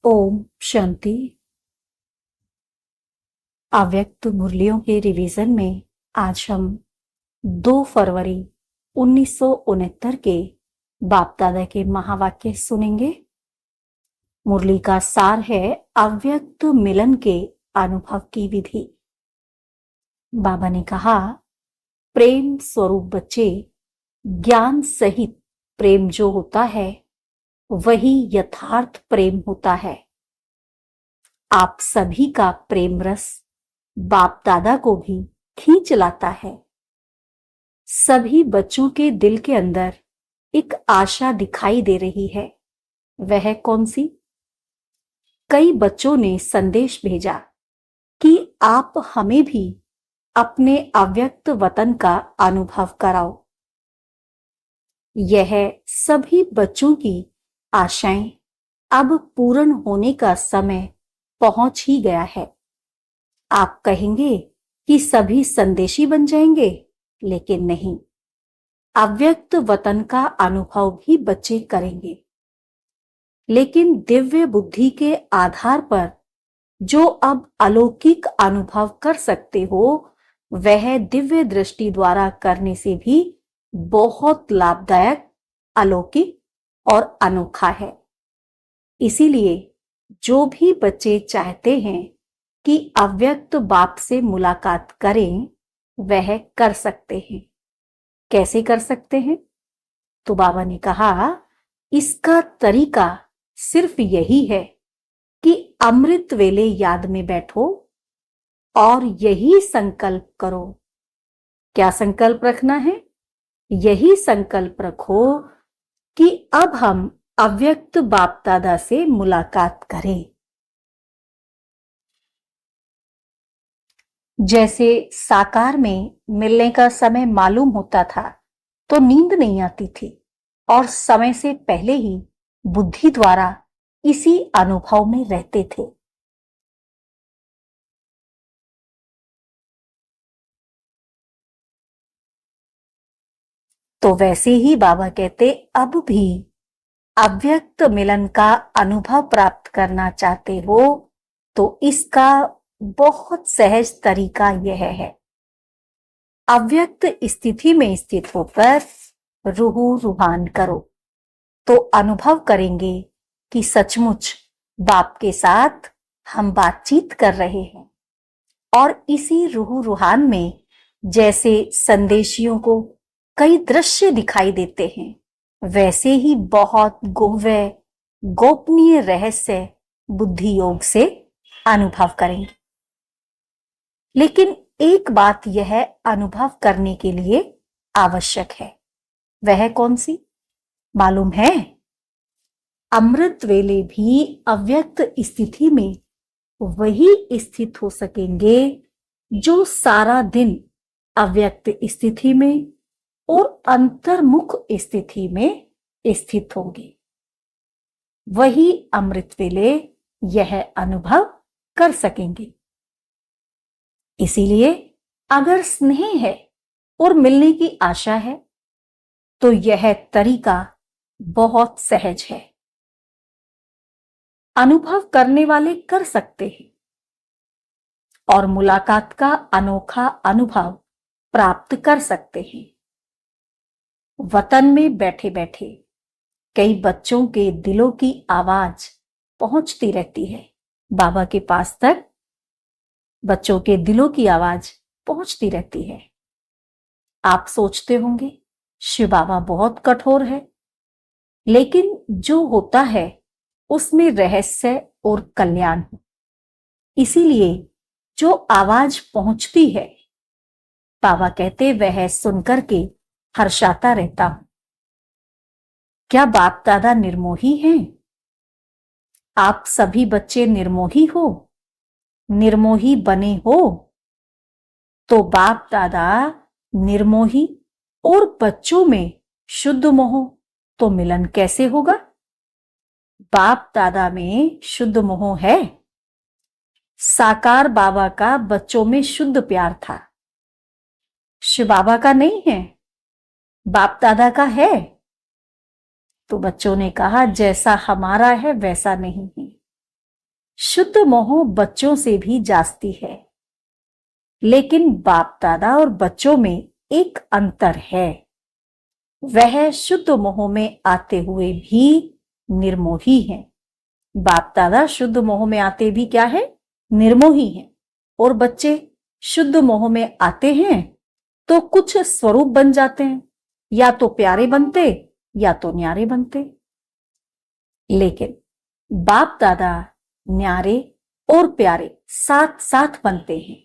ओम शांति। अव्यक्त मुरलियों के रिवीजन में आज हम 2 फरवरी 1969 के बाप दादा के महावाक्य सुनेंगे। मुरली का सार है अव्यक्त मिलन के अनुभव की विधि। बाबा ने कहा, प्रेम स्वरूप बच्चे, ज्ञान सहित प्रेम जो होता है वही यथार्थ प्रेम होता है। आप सभी का प्रेम रस बाप दादा को भी खींच लाता है। सभी बच्चों के दिल के अंदर एक आशा दिखाई दे रही है। वह कौन सी? कई बच्चों ने संदेश भेजा कि आप हमें भी अपने अव्यक्त वतन का अनुभव कराओ। यह सभी बच्चों की आशाएं अब पूर्ण होने का समय पहुंच ही गया है। आप कहेंगे कि सभी संदेशी बन जाएंगे, लेकिन नहीं, अव्यक्त वतन का अनुभव भी बच्चे करेंगे। लेकिन दिव्य बुद्धि के आधार पर जो अब अलौकिक अनुभव कर सकते हो, वह दिव्य दृष्टि द्वारा करने से भी बहुत लाभदायक, अलौकिक और अनोखा है। इसीलिए जो भी बच्चे चाहते हैं कि अव्यक्त बाप से मुलाकात करें, वह कर सकते हैं। कैसे कर सकते हैं? तो बाबा ने कहा, इसका तरीका सिर्फ यही है कि अमृत वेले याद में बैठो और यही संकल्प करो। क्या संकल्प रखना है? यही संकल्प रखो कि अब हम अव्यक्त बाप दादा से मुलाकात करें। जैसे साकार में मिलने का समय मालूम होता था तो नींद नहीं आती थी और समय से पहले ही बुद्धि द्वारा इसी अनुभव में रहते थे। तो वैसे ही बाबा कहते, अब भी अव्यक्त मिलन का अनुभव प्राप्त करना चाहते हो तो इसका बहुत सहज तरीका यह है। अव्यक्त स्थिति में स्थित होकर रूह रूहान करो तो अनुभव करेंगे कि सचमुच बाप के साथ हम बातचीत कर रहे हैं। और इसी रूह रूहान में जैसे संदेशियों को कई दृश्य दिखाई देते हैं, वैसे ही बहुत गोव्य गोपनीय रहस्य बुद्धि योग से अनुभव करेंगे। लेकिन एक बात यह अनुभव करने के लिए आवश्यक है। वह कौन सी? मालूम है? अमृत वेले भी अव्यक्त स्थिति में वही स्थित हो सकेंगे जो सारा दिन अव्यक्त स्थिति में और अंतर्मुख स्थिति में स्थित होंगे। वही अमृत वेले यह अनुभव कर सकेंगे। इसीलिए अगर स्नेह है और मिलने की आशा है तो यह तरीका बहुत सहज है। अनुभव करने वाले कर सकते हैं और मुलाकात का अनोखा अनुभव प्राप्त कर सकते हैं। वतन में बैठे बैठे कई बच्चों के दिलों की आवाज पहुंचती रहती है। बाबा के पास तक बच्चों के दिलों की आवाज पहुंचती रहती है। आप सोचते होंगे, शिव बाबा बहुत कठोर है, लेकिन जो होता है उसमें रहस्य और कल्याण है। इसीलिए जो आवाज पहुंचती है, बाबा कहते, वह सुनकर के हर्षाता रहता हूं। क्या बाप दादा निर्मोही हैं? आप सभी बच्चे निर्मोही हो? निर्मोही बने हो तो बाप दादा निर्मोही और बच्चों में शुद्ध मोह, तो मिलन कैसे होगा? बाप दादा में शुद्ध मोह है। साकार बाबा का बच्चों में शुद्ध प्यार था, शिव बाबा का नहीं है, बाप दादा का है। तो बच्चों ने कहा, जैसा हमारा है वैसा नहीं है। शुद्ध मोह बच्चों से भी जास्ती है, लेकिन बाप दादा और बच्चों में एक अंतर है। वह शुद्ध मोह में आते हुए भी निर्मोही हैं। बाप दादा शुद्ध मोह में आते भी क्या है? निर्मोही हैं। और बच्चे शुद्ध मोह में आते हैं तो कुछ स्वरूप बन जाते हैं, या तो प्यारे बनते या तो न्यारे बनते। लेकिन बाप दादा न्यारे और प्यारे साथ साथ बनते हैं।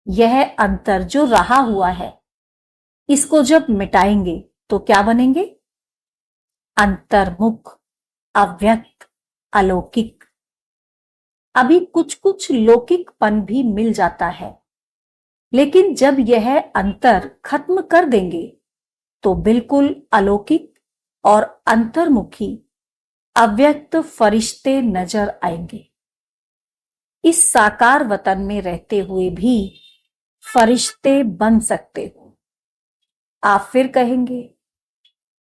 यह अंतर जो रहा हुआ है, इसको जब मिटाएंगे तो क्या बनेंगे? अंतर्मुख, अव्यक्त, अलौकिक। अभी कुछ कुछ लौकिकपन भी मिल जाता है, लेकिन जब यह अंतर खत्म कर देंगे तो बिल्कुल अलौकिक और अंतर्मुखी अव्यक्त फरिश्ते नजर आएंगे। इस साकार वतन में रहते हुए भी फरिश्ते बन सकते हो। आप फिर कहेंगे,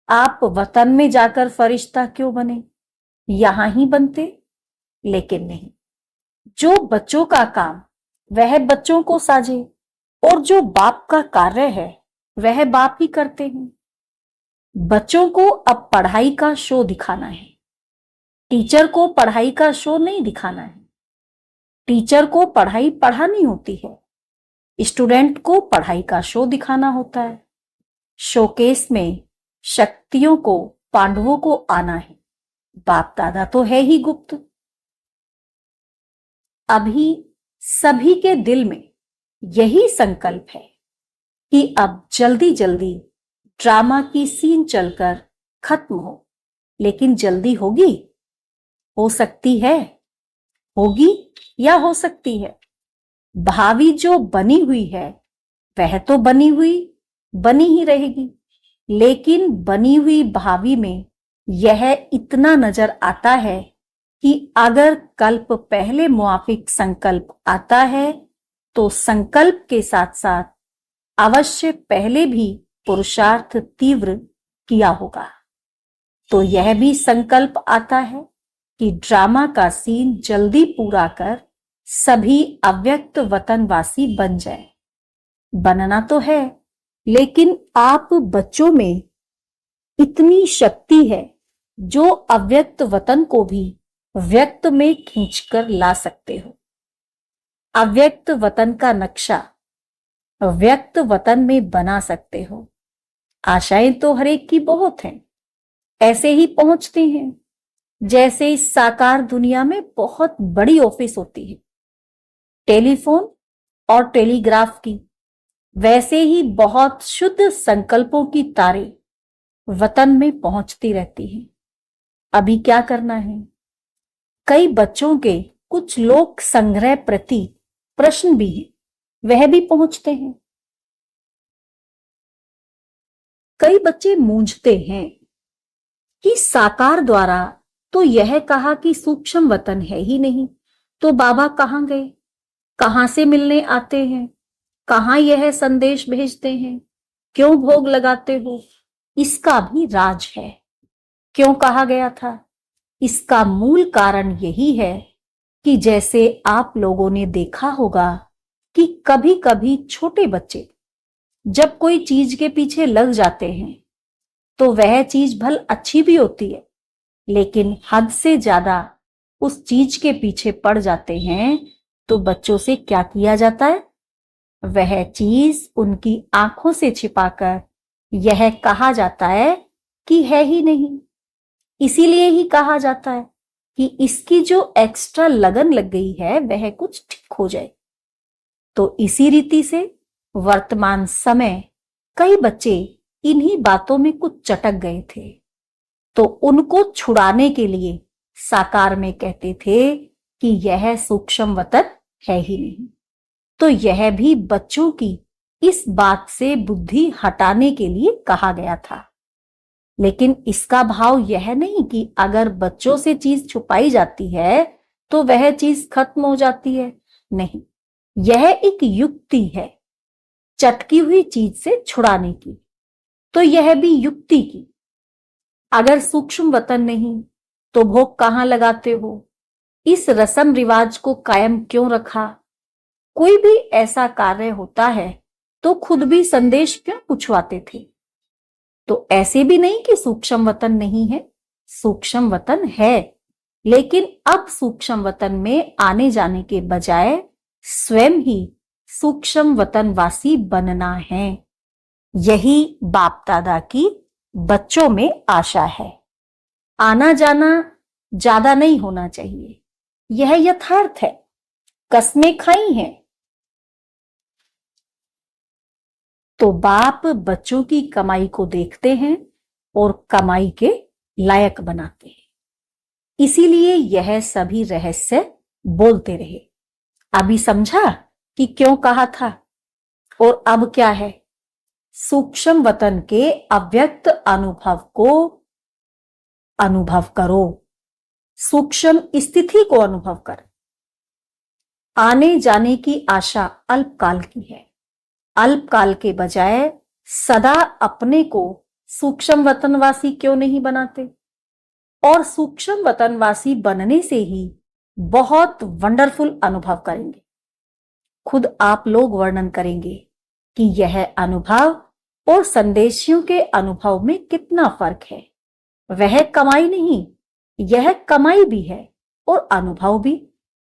आप वतन में जाकर फरिश्ता क्यों बने? यहां ही बनते। लेकिन नहीं, जो बच्चों का काम वह बच्चों को साझे, और जो बाप का कार्य है वह बाप ही करते हैं। बच्चों को अब पढ़ाई का शो दिखाना है, टीचर को पढ़ाई का शो नहीं दिखाना है। टीचर को पढ़ाई पढ़ानी होती है, स्टूडेंट को पढ़ाई का शो दिखाना होता है। शोकेस में शक्तियों को, पांडवों को आना है। बाप दादा तो है ही गुप्त। अभी सभी के दिल में यही संकल्प है कि अब जल्दी जल्दी ड्रामा की सीन चलकर खत्म हो। लेकिन जल्दी होगी? हो सकती है, होगी या हो सकती है। भावी जो बनी हुई है वह तो बनी ही रहेगी, लेकिन बनी हुई भावी में यह इतना नजर आता है कि अगर कल्प पहले मुआफिक संकल्प आता है तो संकल्प के साथ साथ अवश्य पहले भी पुरुषार्थ तीव्र किया होगा। तो यह भी संकल्प आता है कि ड्रामा का सीन जल्दी पूरा कर सभी अव्यक्त वतनवासी बन जाए। बनना तो है, लेकिन आप बच्चों में इतनी शक्ति है जो अव्यक्त वतन को भी व्यक्त में खींचकर ला सकते हो। अव्यक्त वतन का नक्शा व्यक्त वतन में बना सकते हो। आशाएं तो हर एक की बहुत हैं, ऐसे ही पहुंचती हैं। जैसे इस साकार दुनिया में बहुत बड़ी ऑफिस होती है टेलीफोन और टेलीग्राफ की, वैसे ही बहुत शुद्ध संकल्पों की तारें वतन में पहुंचती रहती हैं। अभी क्या करना है? कई बच्चों के कुछ लोक संग्रह प्रति प्रश्न भी हैं, वह भी पहुंचते हैं। कई बच्चे मूंझते हैं कि साकार द्वारा तो यह कहा कि सूक्ष्म वतन है ही नहीं, तो बाबा कहां गए? कहां से मिलने आते हैं? कहां यह संदेश भेजते हैं? क्यों भोग लगाते हो? इसका भी राज है। क्यों कहा गया था? इसका मूल कारण यही है कि जैसे आप लोगों ने देखा होगा कि कभी कभी छोटे बच्चे जब कोई चीज के पीछे लग जाते हैं तो वह चीज भल अच्छी भी होती है, लेकिन हद से ज्यादा उस चीज के पीछे पड़ जाते हैं तो बच्चों से क्या किया जाता है? वह चीज उनकी आंखों से छिपाकर यह कहा जाता है कि है ही नहीं। इसीलिए ही कहा जाता है कि इसकी जो एक्स्ट्रा लगन लग गई है वह कुछ ठीक हो जाए। तो इसी रीति से वर्तमान समय कई बच्चे इन्हीं बातों में कुछ चटक गए थे, तो उनको छुड़ाने के लिए साकार में कहते थे कि यह सूक्ष्म वतन है ही नहीं। तो यह भी बच्चों की इस बात से बुद्धि हटाने के लिए कहा गया था। लेकिन इसका भाव यह नहीं कि अगर बच्चों से चीज छुपाई जाती है तो वह चीज खत्म हो जाती है। नहीं, यह एक युक्ति है चटकी हुई चीज से छुड़ाने की। तो यह भी युक्ति की। अगर सूक्ष्म वतन नहीं तो भोग कहां लगाते हो? इस रस्म रिवाज को कायम क्यों रखा? कोई भी ऐसा कार्य होता है तो खुद भी संदेश क्यों पूछवाते थे? तो ऐसे भी नहीं कि सूक्ष्म वतन नहीं है, सूक्ष्म वतन है, लेकिन अब सूक्ष्म वतन में आने जाने के बजाय स्वयं ही सूक्ष्म वतनवासी बनना है। यही बाप दादा की बच्चों में आशा है। आना जाना ज्यादा नहीं होना चाहिए, यह यथार्थ है। कस्में खाई हैं तो बाप बच्चों की कमाई को देखते हैं और कमाई के लायक बनाते हैं। इसीलिए यह सभी रहस्य बोलते रहे। अभी समझा कि क्यों कहा था और अब क्या है? सूक्ष्म वतन के अव्यक्त अनुभव को अनुभव करो, सूक्ष्म स्थिति को अनुभव कर। आने जाने की आशा अल्पकाल की है। अल्पकाल के बजाय सदा अपने को सूक्ष्म वतनवासी क्यों नहीं बनाते? और सूक्ष्म वतनवासी बनने से ही बहुत वंडरफुल अनुभव करेंगे। खुद आप लोग वर्णन करेंगे कि यह अनुभव और संदेशियों के अनुभव में कितना फर्क है। वह कमाई नहीं, यह कमाई भी है और अनुभव भी।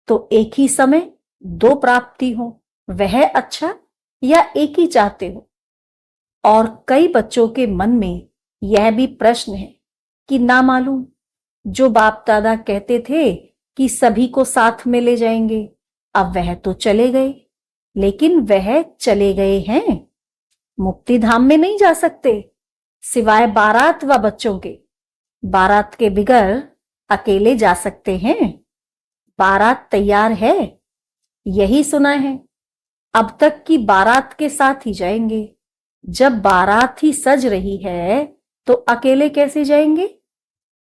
तो एक ही समय दो प्राप्ति हो, वह अच्छा या एक ही चाहते हो? और कई बच्चों के मन में यह भी प्रश्न है कि ना मालूम, जो बाप दादा कहते थे कि सभी को साथ में ले जाएंगे, अब वह तो चले गए। लेकिन वह चले गए हैं, मुक्ति धाम में नहीं जा सकते सिवाय बारात व बच्चों के। बारात के बिगर अकेले जा सकते हैं? बारात तैयार है, यही सुना है। अब तक की बारात के साथ ही जाएंगे। जब बारात ही सज रही है तो अकेले कैसे जाएंगे?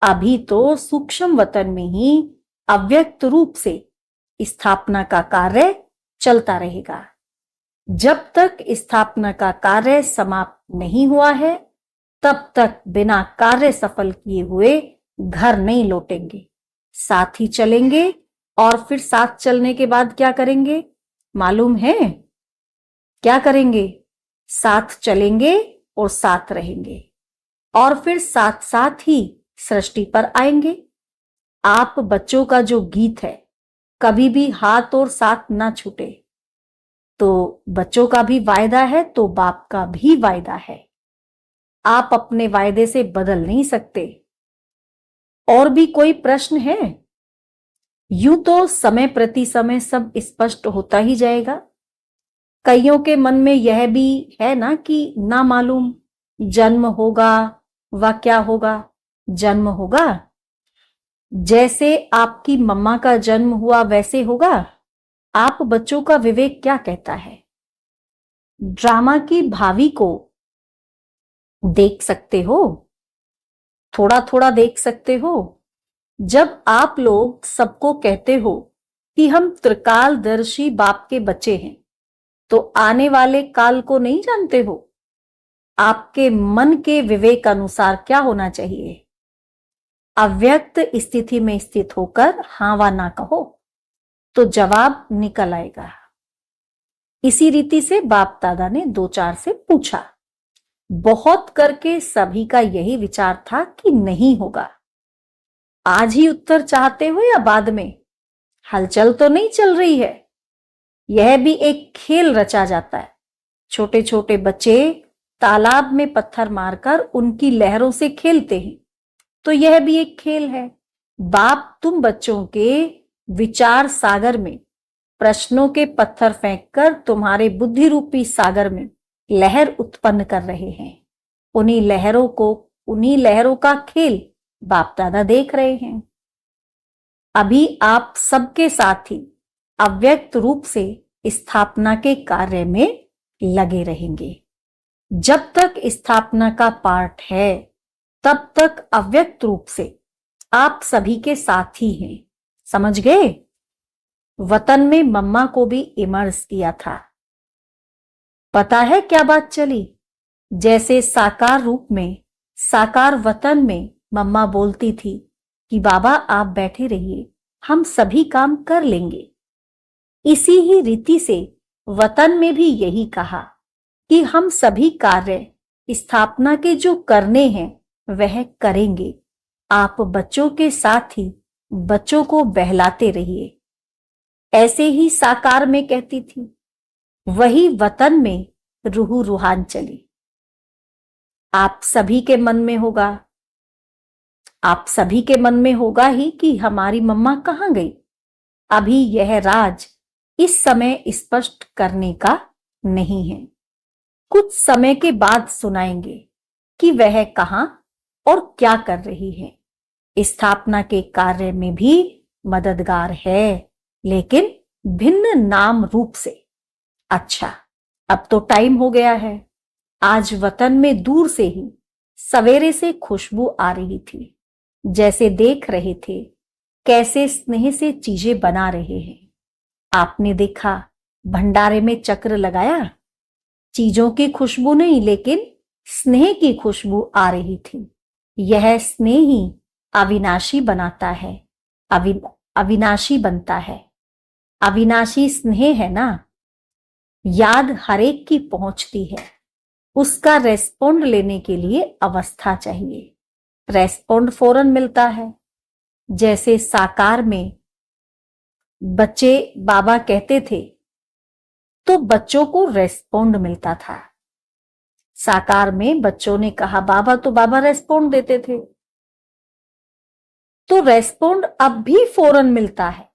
अभी तो सूक्ष्म वतन में ही अव्यक्त रूप से स्थापना का कार्य चलता रहेगा। जब तक स्थापना का कार्य समाप्त नहीं हुआ है, तब तक बिना कार्य सफल किए हुए घर नहीं लौटेंगे। साथ ही चलेंगे और फिर साथ चलने के बाद क्या करेंगे मालूम है? क्या करेंगे? साथ चलेंगे और साथ रहेंगे और फिर साथ साथ ही सृष्टि पर आएंगे। आप बच्चों का जो गीत है, कभी भी हाथ और साथ ना छूटे, तो बच्चों का भी वायदा है तो बाप का भी वायदा है। आप अपने वायदे से बदल नहीं सकते। और भी कोई प्रश्न है? यूं तो समय प्रति समय सब स्पष्ट होता ही जाएगा। कईयों के मन में यह भी है ना कि ना मालूम, जन्म होगा व क्या होगा? जन्म होगा, जैसे आपकी मम्मा का जन्म हुआ वैसे होगा। आप बच्चों का विवेक क्या कहता है? ड्रामा की भावी को देख सकते हो, थोड़ा थोड़ा देख सकते हो। जब आप लोग सबको कहते हो कि हम त्रिकालदर्शी बाप के बच्चे हैं, तो आने वाले काल को नहीं जानते हो? आपके मन के विवेक अनुसार क्या होना चाहिए? अव्यक्त स्थिति में स्थित होकर हाँ वा ना कहो तो जवाब निकल आएगा। इसी रीति से बाप दादा ने दो चार से पूछा। बहुत करके सभी का यही विचार था कि नहीं होगा। आज ही उत्तर चाहते हो या बाद में? हलचल तो नहीं चल रही है। यह भी एक खेल रचा जाता है। छोटे छोटे बच्चे तालाब में पत्थर मारकर उनकी लहरों से खेलते हैं, तो यह भी एक खेल है। बाप तुम बच्चों के विचार सागर में प्रश्नों के पत्थर फेंककर तुम्हारे बुद्धि रूपी सागर में लहर उत्पन्न कर रहे हैं। उन्हीं लहरों का खेल बाप दादा देख रहे हैं। अभी आप सबके साथ ही अव्यक्त रूप से स्थापना के कार्य में लगे रहेंगे। जब तक स्थापना का पार्ट है, तब तक अव्यक्त रूप से आप सभी के साथ ही हैं। समझ गए? वतन में मम्मा को भी इमर्स किया था। पता है क्या बात चली? जैसे साकार रूप में, साकार वतन में मम्मा बोलती थी कि बाबा आप बैठे रहिए, हम सभी काम कर लेंगे। इसी ही रीति से वतन में भी यही कहा कि हम सभी कार्य स्थापना के जो करने हैं वह करेंगे। आप बच्चों के साथ ही बच्चों को बहलाते रहिए। ऐसे ही साकार में कहती थी, वही वतन में रूह रूहान चली। आप सभी के मन में होगा, आप सभी के मन में होगा ही कि हमारी मम्मा कहाँ गई। अभी यह राज इस समय स्पष्ट करने का नहीं है। कुछ समय के बाद सुनाएंगे कि वह कहां और क्या कर रही है। स्थापना के कार्य में भी मददगार है, लेकिन भिन्न नाम रूप से। अच्छा, अब तो टाइम हो गया है। आज वतन में दूर से ही सवेरे से खुशबू आ रही थी। जैसे देख रहे थे कैसे स्नेह से चीजें बना रहे हैं। आपने देखा भंडारे में चक्र लगाया। चीजों की खुशबू नहीं, लेकिन स्नेह की खुशबू आ रही थी। यह स्नेह ही अविनाशी बनाता है, अविनाशी बनता है। अविनाशी स्नेह है ना। याद हरेक की पहुंचती है। उसका रेस्पॉन्ड लेने के लिए अवस्था चाहिए। रेस्पॉन्ड फौरन मिलता है। जैसे साकार में बच्चे बाबा कहते थे तो बच्चों को रेस्पॉन्ड मिलता था। साकार में बच्चों ने कहा बाबा, तो बाबा रेस्पॉन्ड देते थे। तो रेस्पॉन्ड अब भी फौरन मिलता है,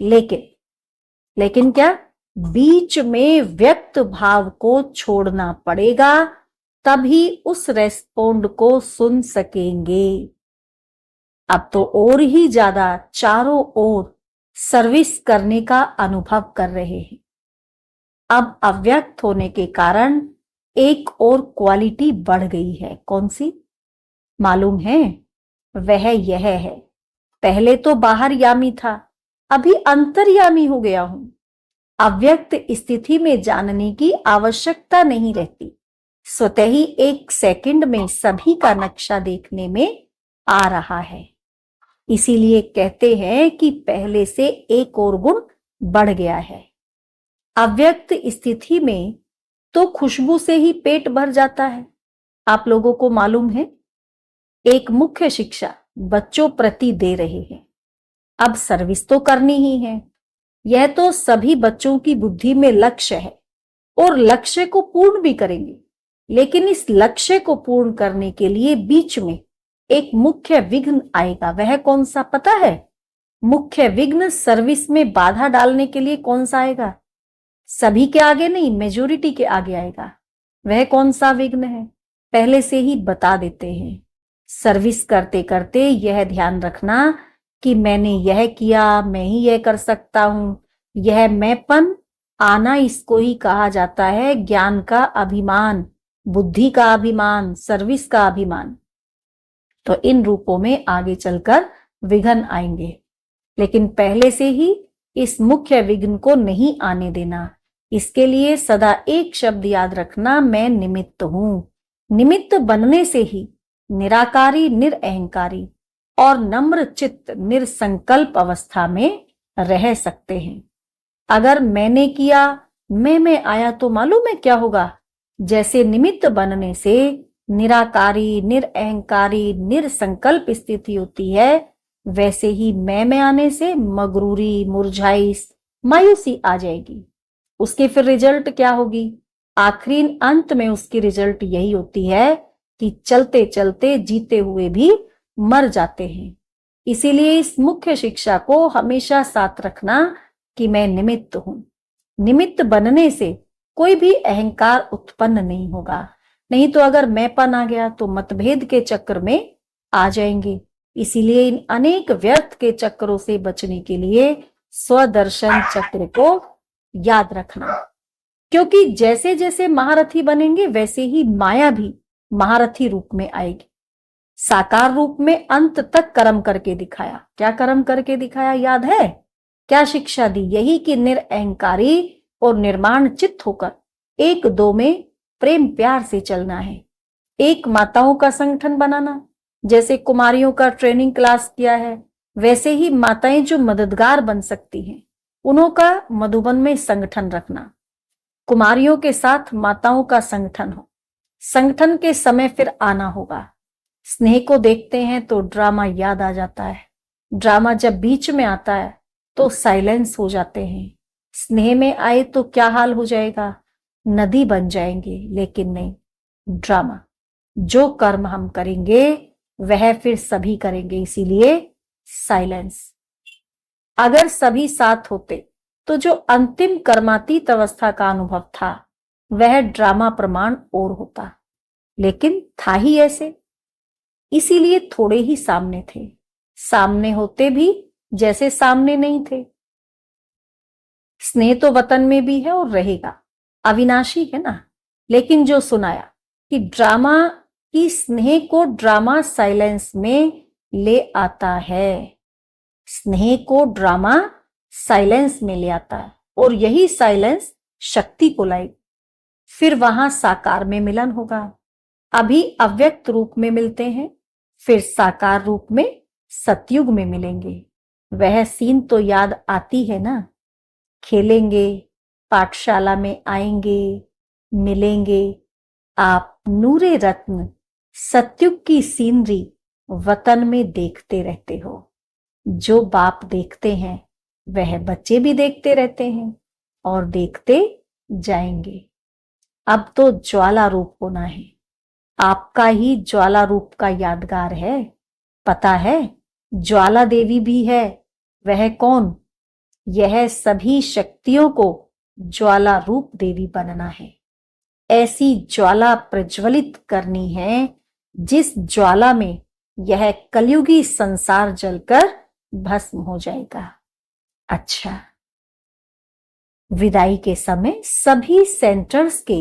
लेकिन क्या, बीच में व्यक्त भाव को छोड़ना पड़ेगा, तभी उस रेस्पॉन्ड को सुन सकेंगे। अब तो और ही ज्यादा चारों ओर सर्विस करने का अनुभव कर रहे हैं। अब अव्यक्त होने के कारण एक और क्वालिटी बढ़ गई है। कौन सी मालूम है? वह यह है, पहले तो बाहर यामी था, अभी अंतर्यामी हो गया हूं। अव्यक्त स्थिति में जानने की आवश्यकता नहीं रहती। स्वतः ही एक सेकंड में सभी का नक्शा देखने में आ रहा है। इसीलिए कहते हैं कि पहले से एक और गुण बढ़ गया है। अव्यक्त स्थिति में तो खुशबू से ही पेट भर जाता है। आप लोगों को मालूम है, एक मुख्य शिक्षा बच्चों प्रति दे रहे हैं। अब सर्विस तो करनी ही है। यह तो सभी बच्चों की बुद्धि में लक्ष्य है और लक्ष्य को पूर्ण भी करेंगे। लेकिन इस लक्ष्य को पूर्ण करने के लिए बीच में एक मुख्य विघ्न आएगा। वह कौन सा पता है? मुख्य विघ्न सर्विस में बाधा डालने के लिए कौन सा आएगा? सभी के आगे नहीं, मेजोरिटी के आगे आएगा। वह कौन सा विघ्न है? पहले से ही बता देते हैं। सर्विस करते करते यह ध्यान रखना कि मैंने यह किया, मैं ही यह कर सकता हूं। यह मैंपन आना, इसको ही कहा जाता है ज्ञान का अभिमान, बुद्धि का अभिमान, सर्विस का अभिमान। तो इन रूपों में आगे चलकर विघ्न आएंगे, लेकिन पहले से ही इस मुख्य विघ्न को नहीं आने देना। इसके लिए सदा एक शब्द याद रखना, मैं निमित्त हूं। निमित्त बनने से ही निराकारी, निरअहंकारी और नम्र चित्त निरसंकल्प अवस्था में रह सकते हैं। अगर मैंने किया, मैं आया, तो मालूम है क्या होगा? जैसे निमित्त बनने से निराकारी, निरअहंकारी, निरसंकल्प स्थिति होती है, वैसे ही मैं में आने से मगरूरी, मुरझाई, मायूसी आ जाएगी। उसके फिर रिजल्ट क्या होगी? आखिरी अंत में उसकी रिजल्ट यही होती है कि चलते चलते जीते हुए भी मर जाते हैं। इसीलिए इस मुख्य शिक्षा को हमेशा साथ रखना कि मैं निमित्त हूं। निमित्त बनने से कोई भी अहंकार उत्पन्न नहीं होगा। नहीं तो अगर मैंपन आ गया तो मतभेद के चक्र में आ जाएंगे। इसीलिए इन अनेक व्यर्थ के चक्रों से बचने के लिए स्वदर्शन चक्र को याद रखना, क्योंकि जैसे जैसे महारथी बनेंगे वैसे ही माया भी महारथी रूप में आएगी। साकार रूप में अंत तक कर्म करके दिखाया। क्या कर्म करके दिखाया याद है? क्या शिक्षा दी? यही कि निरअहंकारी और निर्माण चित्त होकर एक दो में प्रेम प्यार से चलना है। एक माताओं का संगठन बनाना, जैसे कुमारियों का ट्रेनिंग क्लास किया है, वैसे ही माताएं जो मददगार बन सकती हैं, उन्हों का मधुबन में संगठन रखना। कुमारियों के साथ माताओं का संगठन हो। संगठन के समय फिर आना होगा। स्नेह को देखते हैं तो ड्रामा याद आ जाता है। ड्रामा जब बीच में आता है तो साइलेंस हो जाते हैं। स्नेह में आए तो क्या हाल हो जाएगा, नदी बन जाएंगे। लेकिन नहीं, ड्रामा, जो कर्म हम करेंगे वह फिर सभी करेंगे, इसीलिए साइलेंस। अगर सभी साथ होते तो जो अंतिम कर्मातीत अवस्था का अनुभव था वह ड्रामा प्रमाण और होता, लेकिन था ही ऐसे, इसीलिए थोड़े ही सामने थे। सामने होते भी जैसे सामने नहीं थे। स्नेह तो वतन में भी है और रहेगा, अविनाशी है ना। लेकिन जो सुनाया कि ड्रामा की स्नेह को ड्रामा साइलेंस में ले आता है, स्नेह को ड्रामा साइलेंस में ले आता है, और यही साइलेंस शक्ति को लाई। फिर वहां साकार में मिलन होगा। अभी अव्यक्त रूप में मिलते हैं, फिर साकार रूप में सतयुग में मिलेंगे। वह सीन तो याद आती है ना। खेलेंगे, पाठशाला में आएंगे, मिलेंगे। आप नूरे रत्न सतयुग की सीनरी वतन में देखते रहते हो। जो बाप देखते हैं वह बच्चे भी देखते रहते हैं और देखते जाएंगे। अब तो ज्वाला रूप होना है। आपका ही ज्वाला रूप का यादगार है। पता है, ज्वाला देवी भी है। वह कौन? यह सभी शक्तियों को ज्वाला रूप देवी बनना है। ऐसी ज्वाला प्रज्वलित करनी है जिस ज्वाला में यह कलयुगी संसार जलकर भस्म हो जाएगा। अच्छा, विदाई के समय सभी सेंटर्स के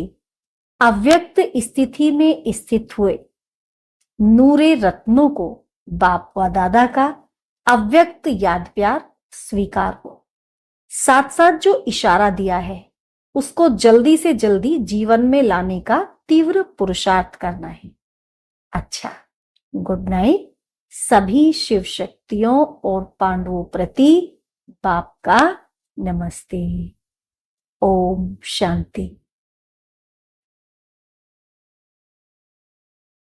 अव्यक्त स्थिति में स्थित हुए नूरे रत्नों को बाप व दादा का अव्यक्त याद प्यार स्वीकार हो। साथ साथ जो इशारा दिया है उसको जल्दी से जल्दी जीवन में लाने का तीव्र पुरुषार्थ करना है। अच्छा, गुड नाइट। सभी शिव शक्तियों और पांडवों प्रति बाप का नमस्ते। ओम शांति।